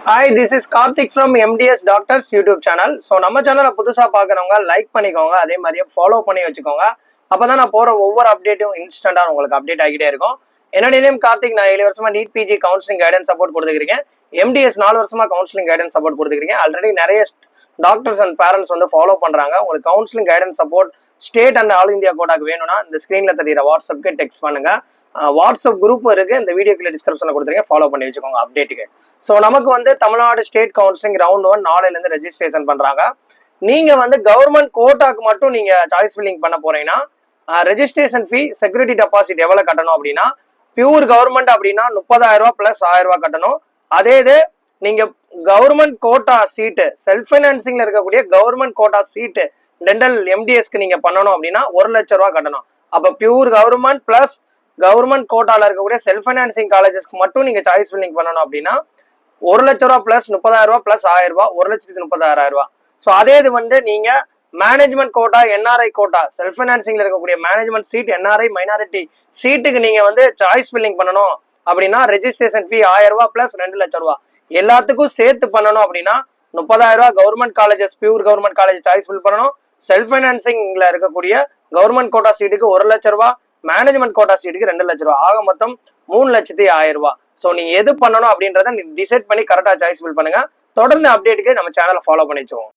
Hi, this is Karthik from MDS doctors YouTube channel. So நம்ம சேனலை புதுசாக பார்க்குறவங்க லைக் பண்ணிக்கோங்க, அதே மாதிரியே ஃபாலோ பண்ணி வச்சுக்கோங்க. அப்போ தான் நான் போகிற ஒவ்வொரு அப்டேட்டும் இன்ஸ்டண்ட்டாக உங்களுக்கு அப்டேட் ஆகிட்டே இருக்கும். என்னுடைய நேம் கார்த்திக். நான் 7 வருஷமா NEET PG counselling guidance support கொடுத்துருக்கேன். எம்டிஎஸ் 4 வருஷமா கவுன்சிலிங் கைடன்ஸ் சப்போர்ட் கொடுத்துருக்கேன். ஆல்ரெடி நிறைய டாக்டர்ஸ் அண்ட் பேரண்ட்ஸ் வந்து ஃபாலோ பண்ணுறாங்க. உங்களுக்கு counselling guidance support state and all India கோட்டாக்கு வேணும்னா இந்த ஸ்க்ரீனில் தெரியுற வாட்ஸ்அப்புக்கு டெக்ஸ்ட் பண்ணுங்க. வாட்ஸ்அப் குரூப் இருக்கு, இந்த வீடியோக்குள்ள டிஸ்கிரிப்ஷனில் கொடுத்துருக்கேன், ஃபாலோ பண்ணி வச்சுக்கோங்க அப்டேட்டுக்கு. ஸோ நமக்கு வந்து தமிழ்நாடு ஸ்டேட் கவுன்சிலிங் ரவுண்ட் 1 நாளையிலேருந்து ரெஜிஸ்ட்ரேஷன் பண்றாங்க. நீங்க வந்து கவர்மெண்ட் கோட்டாக்கு மட்டும் நீங்க சாய்ஸ் ஃபில்லிங் பண்ண போறீங்கன்னா ரெஜிஸ்ட்ரேஷன் ஃபீ செக்யூரிட்டி டெபாசிட் எவ்வளவு கட்டணும் அப்படின்னா, பியூர் கவர்மெண்ட் அப்படின்னா 30,000 ரூபாய் பிளஸ் 1000 ரூபாய் கட்டணும். அதே இது நீங்க கவர்மெண்ட் கோட்டா சீட்டு செல்ஃப் பைனான்சிங்ல இருக்கக்கூடிய கவர்மெண்ட் கோட்டா சீட்டு டென்டல் எம்டிஎஸ்க்கு நீங்க பண்ணணும் அப்படின்னா 1 லட்சம் ரூபாய் கட்டணும். அப்ப பியூர் கவர்மெண்ட் பிளஸ் கவர்மெண்ட் கோட்டால இருக்கக்கூடிய செல்ஃப் பைனான்சிங் காலேஜஸ்க்கு மட்டும் நீங்க சாய்ஸ் ஃபில்லிங் பண்ணணும் அப்படின்னா 1 லட்சம் ரூபாய் பிளஸ் 30,000 ரூபாய் பிளஸ் 1000 ரூபாய் 1,30,000 ரூபாய். ஸோ அதே இது வந்து நீங்க management quota NRI quota self பைனான்சிங்ல இருக்கக்கூடிய மேனேஜ்மெண்ட் சீட் என்ஆர்ஐ மைனாரிட்டி சீட்டுக்கு நீங்க வந்து சாய்ஸ் ஃபில்லிங் பண்ணணும் அப்படின்னா ரெஜிஸ்ட்ரேஷன் ஃபீ 1000 ரூபாய் பிளஸ் 2 லட்சம் ரூபாய் எல்லாத்துக்கும் சேர்த்து பண்ணணும் அப்படின்னா 30,000 ரூபாய் government colleges pure government college choice fill பண்ணணும். செல்ஃப் பைனான்சிங்ல இருக்கக்கூடிய கவர்மெண்ட் கோட்டா சீட்டுக்கு 1 லட்சம் ரூபாய், மேனேஜ்மெண்ட் கோட்டா சீட்டுக்கு 2 லட்சம் ரூபாய், ஆக மொத்தம் 3,10,000 ரூபாய். ஸோ நீங்க எது பண்ணணும் அப்படின்றத நீங்க டிசைட் பண்ணி கரெக்டா சாய்ஸ் ஃபில் பண்ணுங்க. தொடர்ந்து அப்டேட்டுக்கு நம்ம சேனலை ஃபாலோ பண்ணி வச்சுக்கோங்க.